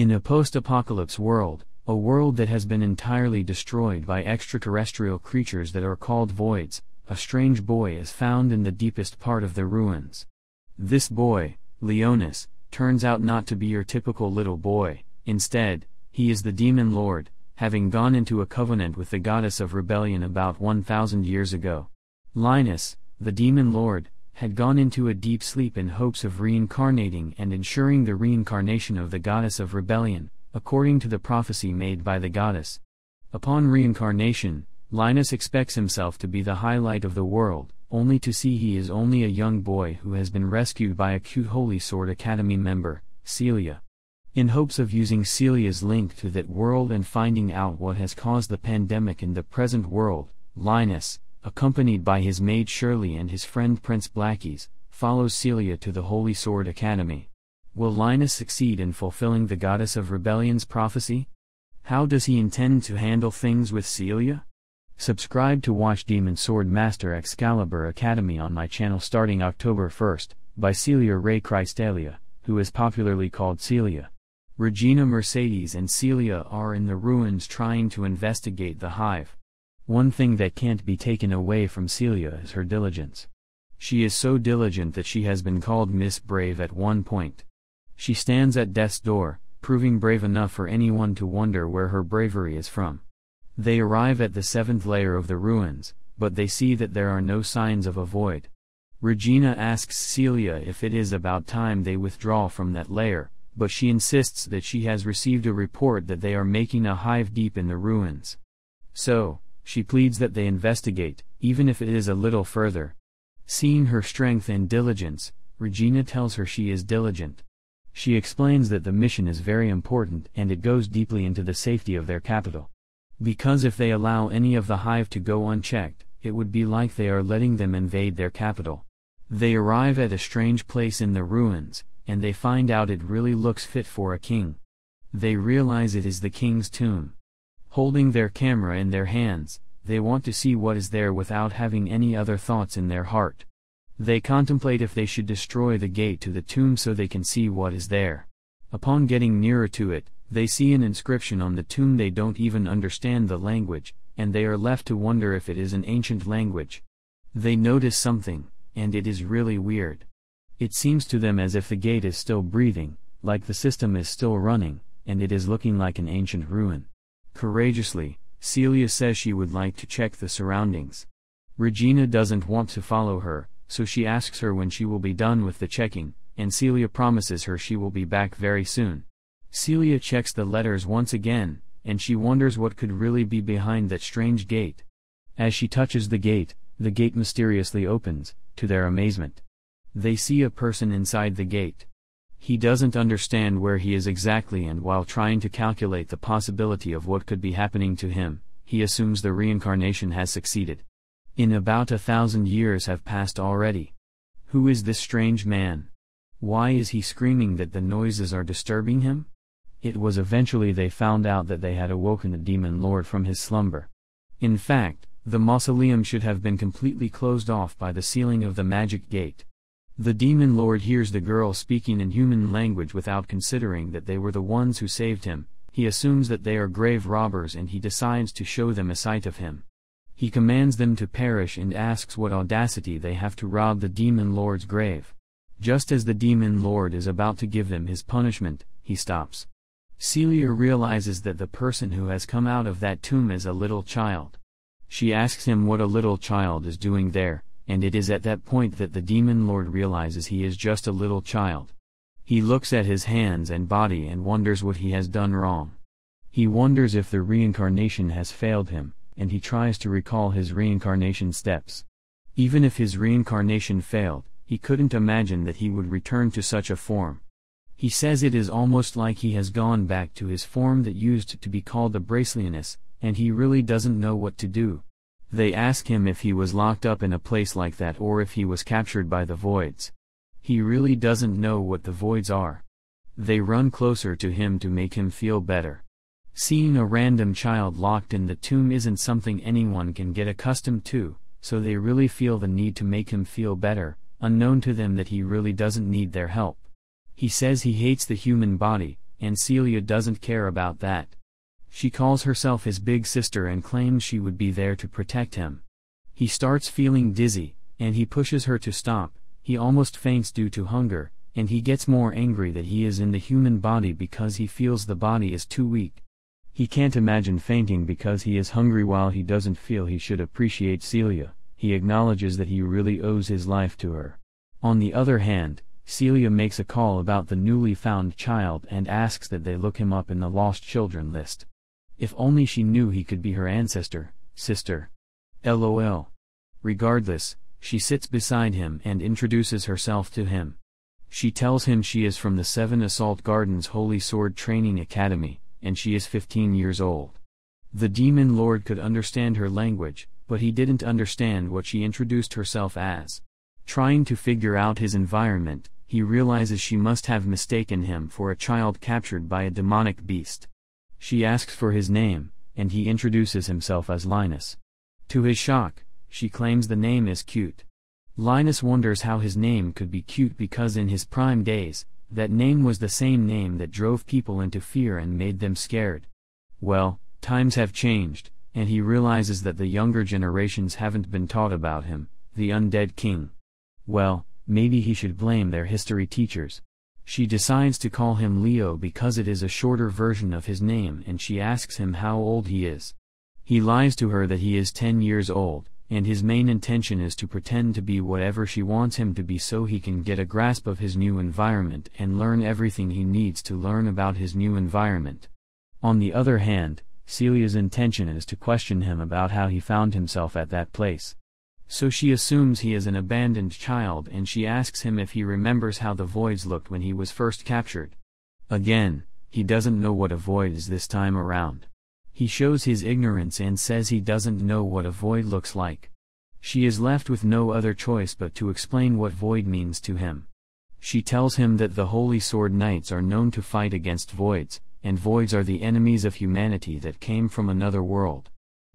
In a post-apocalypse world, a world that has been entirely destroyed by extraterrestrial creatures that are called voids, a strange boy is found in the deepest part of the ruins. This boy, Leonis, turns out not to be your typical little boy. Instead, he is the demon lord, having gone into a covenant with the goddess of rebellion about 1,000 years ago. Linus, the demon lord, had gone into a deep sleep in hopes of reincarnating and ensuring the reincarnation of the goddess of rebellion, according to the prophecy made by the goddess. Upon reincarnation, Linus expects himself to be the highlight of the world, only to see he is only a young boy who has been rescued by a cute Holy Sword Academy member, Celia. In hopes of using Celia's link to that world and finding out what has caused the pandemic in the present world, Linus, accompanied by his maid Shirley and his friend Prince Blackies, follows Celia to the Holy Sword Academy. Will Linus succeed in fulfilling the Goddess of Rebellion's prophecy? How does he intend to handle things with Celia? Subscribe to watch Demon Sword Master Excalibur Academy on my channel starting October 1st, by Celia Ray Cristalia, who is popularly called Celia. Regina Mercedes and Celia are in the ruins trying to investigate the hive. One thing that can't be taken away from Celia is her diligence. She is so diligent that she has been called Miss Brave at one point. She stands at death's door, proving brave enough for anyone to wonder where her bravery is from. They arrive at the 7th layer of the ruins, but they see that there are no signs of a void. Regina asks Celia if it is about time they withdraw from that layer, but she insists that she has received a report that they are making a hive deep in the ruins. So, she pleads that they investigate, even if it is a little further. Seeing her strength and diligence, Regina tells her she is diligent. She explains that the mission is very important and it goes deeply into the safety of their capital. Because if they allow any of the hive to go unchecked, it would be like they are letting them invade their capital. They arrive at a strange place in the ruins, and they find out it really looks fit for a king. They realize it is the king's tomb. Holding their camera in their hands, they want to see what is there without having any other thoughts in their heart. They contemplate if they should destroy the gate to the tomb so they can see what is there. Upon getting nearer to it, they see an inscription on the tomb. They don't even understand the language, and they are left to wonder if it is an ancient language. They notice something, and it is really weird. It seems to them as if the gate is still breathing, like the system is still running, and it is looking like an ancient ruin. Courageously, Celia says she would like to check the surroundings. Regina doesn't want to follow her, so she asks her when she will be done with the checking, and Celia promises her she will be back very soon. Celia checks the letters once again, and she wonders what could really be behind that strange gate. As she touches the gate mysteriously opens, to their amazement. They see a person inside the gate. He doesn't understand where he is exactly, and while trying to calculate the possibility of what could be happening to him, he assumes the reincarnation has succeeded. In about 1,000 years have passed already. Who is this strange man? Why is he screaming that the noises are disturbing him? It was eventually they found out that they had awoken the demon lord from his slumber. In fact, the mausoleum should have been completely closed off by the sealing of the magic gate. The demon lord hears the girl speaking in human language without considering that they were the ones who saved him. He assumes that they are grave robbers and he decides to show them a sight of him. He commands them to perish and asks what audacity they have to rob the demon lord's grave. Just as the demon lord is about to give them his punishment, he stops. Celia realizes that the person who has come out of that tomb is a little child. She asks him what a little child is doing there, and it is at that point that the demon lord realizes he is just a little child. He looks at his hands and body and wonders what he has done wrong. He wonders if the reincarnation has failed him, and he tries to recall his reincarnation steps. Even if his reincarnation failed, he couldn't imagine that he would return to such a form. He says it is almost like he has gone back to his form that used to be called the Bracelianus, and he really doesn't know what to do. They ask him if he was locked up in a place like that or if he was captured by the voids. He really doesn't know what the voids are. They run closer to him to make him feel better. Seeing a random child locked in the tomb isn't something anyone can get accustomed to, so they really feel the need to make him feel better, unknown to them that he really doesn't need their help. He says he hates the human body, and Celia doesn't care about that. She calls herself his big sister and claims she would be there to protect him. He starts feeling dizzy, and he pushes her to stop. He almost faints due to hunger, and he gets more angry that he is in the human body because he feels the body is too weak. He can't imagine fainting because he is hungry. While he doesn't feel he should appreciate Celia, he acknowledges that he really owes his life to her. On the other hand, Celia makes a call about the newly found child and asks that they look him up in the lost children list. If only she knew he could be her ancestor, sister. LOL. Regardless, she sits beside him and introduces herself to him. She tells him she is from the 7 Assault Gardens Holy Sword Training Academy, and she is 15 years old. The demon lord could understand her language, but he didn't understand what she introduced herself as. Trying to figure out his environment, he realizes she must have mistaken him for a child captured by a demonic beast. She asks for his name, and he introduces himself as Linus. To his shock, she claims the name is cute. Linus wonders how his name could be cute because in his prime days, that name was the same name that drove people into fear and made them scared. Well, times have changed, and he realizes that the younger generations haven't been taught about him, the undead king. Well, maybe he should blame their history teachers. She decides to call him Leo because it is a shorter version of his name, and she asks him how old he is. He lies to her that he is 10 years old, and his main intention is to pretend to be whatever she wants him to be so he can get a grasp of his new environment and learn everything he needs to learn about his new environment. On the other hand, Celia's intention is to question him about how he found himself at that place. So she assumes he is an abandoned child and she asks him if he remembers how the voids looked when he was first captured. Again, he doesn't know what a void is this time around. He shows his ignorance and says he doesn't know what a void looks like. She is left with no other choice but to explain what void means to him. She tells him that the Holy Sword Knights are known to fight against voids, and voids are the enemies of humanity that came from another world.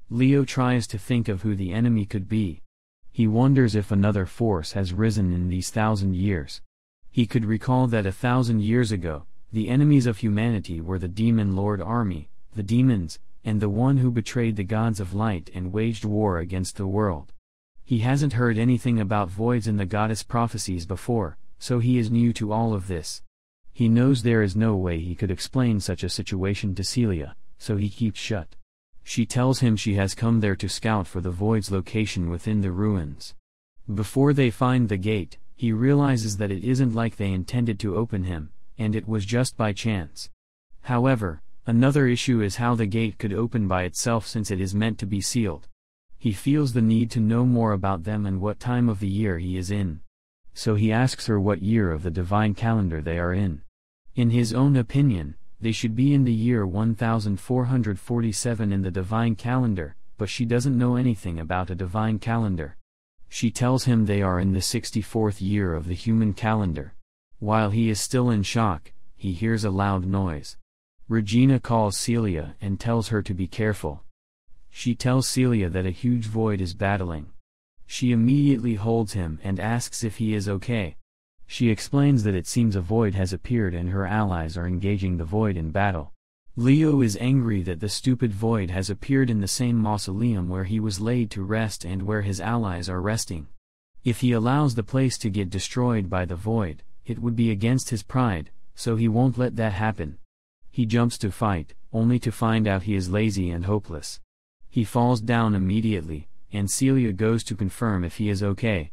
Leo tries to think of who the enemy could be. He wonders if another force has risen in these 1,000 years. He could recall that 1,000 years ago, the enemies of humanity were the demon lord army, the demons, and the one who betrayed the gods of light and waged war against the world. He hasn't heard anything about voids in the goddess prophecies before, so he is new to all of this. He knows there is no way he could explain such a situation to Celia, so he keeps shut. She tells him she has come there to scout for the void's location within the ruins. Before they find the gate, he realizes that it isn't like they intended to open him, and it was just by chance. However, another issue is how the gate could open by itself since it is meant to be sealed. He feels the need to know more about them and what time of the year he is in. So he asks her what year of the divine calendar they are in. In his own opinion, they should be in the year 1447 in the divine calendar, but she doesn't know anything about a divine calendar. She tells him they are in the 64th year of the human calendar. While he is still in shock, he hears a loud noise. Regina calls Celia and tells her to be careful. She tells Celia that a huge void is battling. She immediately holds him and asks if he is okay. She explains that it seems a void has appeared and her allies are engaging the void in battle. Leo is angry that the stupid void has appeared in the same mausoleum where he was laid to rest and where his allies are resting. If he allows the place to get destroyed by the void, it would be against his pride, so he won't let that happen. He jumps to fight, only to find out he is lazy and hopeless. He falls down immediately, and Celia goes to confirm if he is okay.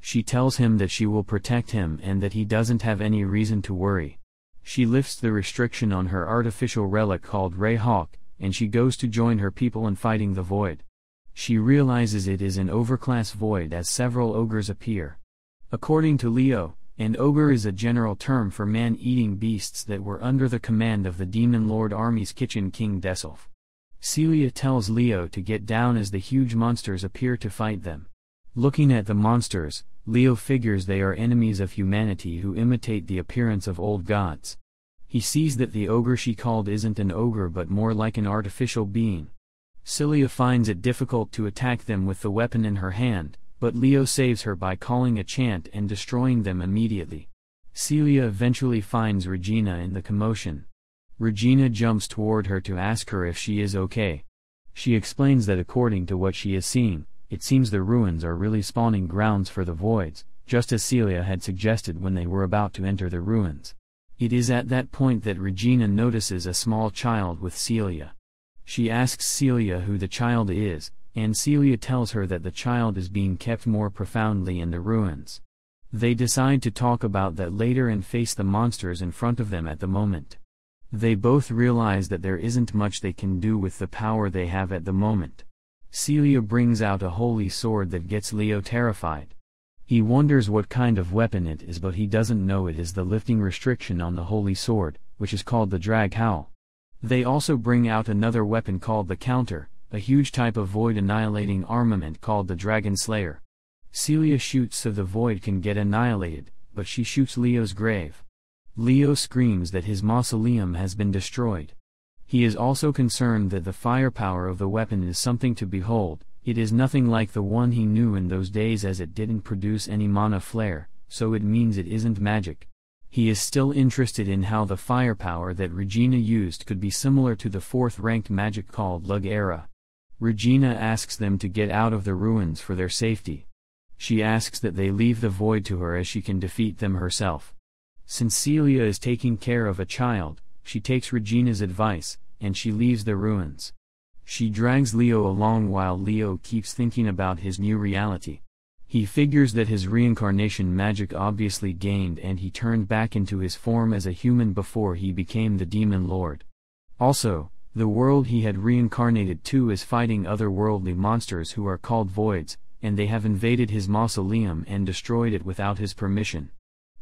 She tells him that she will protect him and that he doesn't have any reason to worry. She lifts the restriction on her artificial relic called Ray Hawk, and she goes to join her people in fighting the void. She realizes it is an overclass void as several ogres appear. According to Leo, an ogre is a general term for man-eating beasts that were under the command of the Demon Lord Army's kitchen king Desulf. Celia tells Leo to get down as the huge monsters appear to fight them. Looking at the monsters, Leo figures they are enemies of humanity who imitate the appearance of old gods. He sees that the ogre she called isn't an ogre but more like an artificial being. Celia finds it difficult to attack them with the weapon in her hand, but Leo saves her by calling a chant and destroying them immediately. Celia eventually finds Regina in the commotion. Regina jumps toward her to ask her if she is okay. She explains that according to what she is seeing, it seems the ruins are really spawning grounds for the voids, just as Celia had suggested when they were about to enter the ruins. It is at that point that Regina notices a small child with Celia. She asks Celia who the child is, and Celia tells her that the child is being kept more profoundly in the ruins. They decide to talk about that later and face the monsters in front of them at the moment. They both realize that there isn't much they can do with the power they have at the moment. Celia brings out a holy sword that gets Leo terrified. He wonders what kind of weapon it is, but he doesn't know it is the lifting restriction on the holy sword, which is called the drag howl. They also bring out another weapon called the counter, a huge type of void annihilating armament called the Dragon Slayer. Celia shoots so the void can get annihilated, but she shoots Leo's grave. Leo screams that his mausoleum has been destroyed. He is also concerned that the firepower of the weapon is something to behold. It is nothing like the one he knew in those days, as it didn't produce any mana flare, so it means it isn't magic. He is still interested in how the firepower that Regina used could be similar to the 4th ranked magic called Lug Era. Regina asks them to get out of the ruins for their safety. She asks that they leave the void to her as she can defeat them herself. Since Celia is taking care of a child, she takes Regina's advice, and she leaves the ruins. She drags Leo along while Leo keeps thinking about his new reality. He figures that his reincarnation magic obviously gained and he turned back into his form as a human before he became the Demon Lord. Also, the world he had reincarnated to is fighting otherworldly monsters who are called voids, and they have invaded his mausoleum and destroyed it without his permission.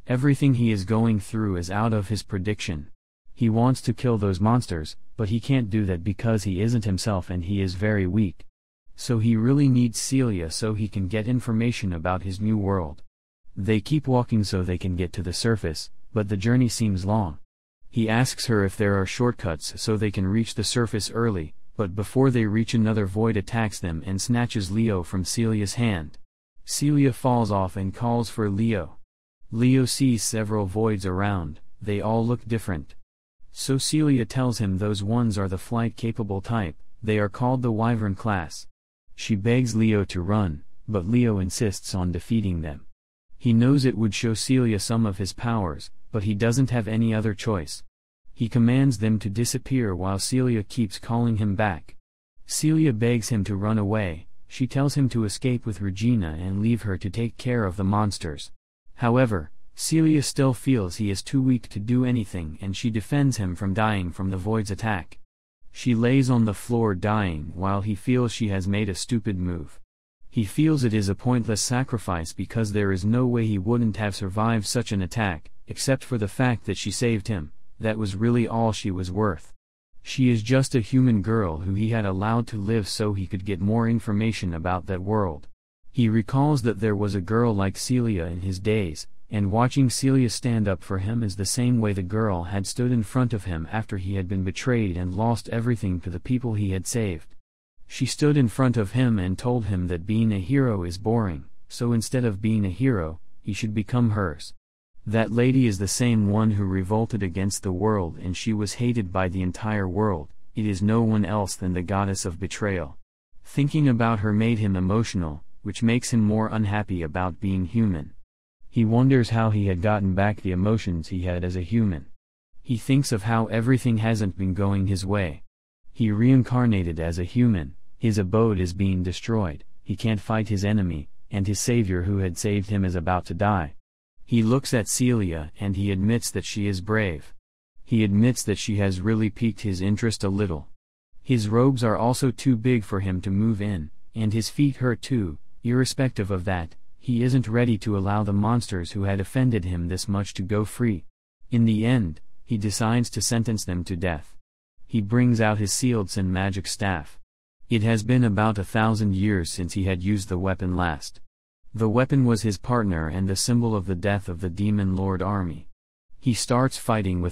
Everything he is going through is out of his prediction. He wants to kill those monsters, but he can't do that because he isn't himself and he is very weak. So he really needs Celia so he can get information about his new world. They keep walking so they can get to the surface, but the journey seems long. He asks her if there are shortcuts so they can reach the surface early, but before they reach, another void attacks them and snatches Leo from Celia's hand. Celia falls off and calls for Leo. Leo sees several voids around, they all look different. So Celia tells him those ones are the flight-capable type, they are called the Wyvern class. She begs Leo to run, but Leo insists on defeating them. He knows it would show Celia some of his powers, but he doesn't have any other choice. He commands them to disappear while Celia keeps calling him back. Celia begs him to run away. She tells him to escape with Regina and leave her to take care of the monsters. However, Celia still feels he is too weak to do anything and she defends him from dying from the void's attack. She lays on the floor dying while he feels she has made a stupid move. He feels it is a pointless sacrifice because there is no way he wouldn't have survived such an attack, except for the fact that she saved him. That was really all she was worth. She is just a human girl who he had allowed to live so he could get more information about that world. He recalls that there was a girl like Celia in his days, and watching Celia stand up for him is the same way the girl had stood in front of him after he had been betrayed and lost everything to the people he had saved. She stood in front of him and told him that being a hero is boring, so instead of being a hero, he should become hers. That lady is the same one who revolted against the world and she was hated by the entire world. It is no one else than the goddess of betrayal. Thinking about her made him emotional, which makes him more unhappy about being human. He wonders how he had gotten back the emotions he had as a human. He thinks of how everything hasn't been going his way. He reincarnated as a human, his abode is being destroyed, he can't fight his enemy, and his savior who had saved him is about to die. He looks at Celia and he admits that she is brave. He admits that she has really piqued his interest a little. His robes are also too big for him to move in, and his feet hurt too. Irrespective of that, he isn't ready to allow the monsters who had offended him this much to go free. In the end, he decides to sentence them to death. He brings out his sealed sin magic staff. It has been about 1,000 years since he had used the weapon last. The weapon was his partner and the symbol of the death of the Demon Lord army. He starts fighting with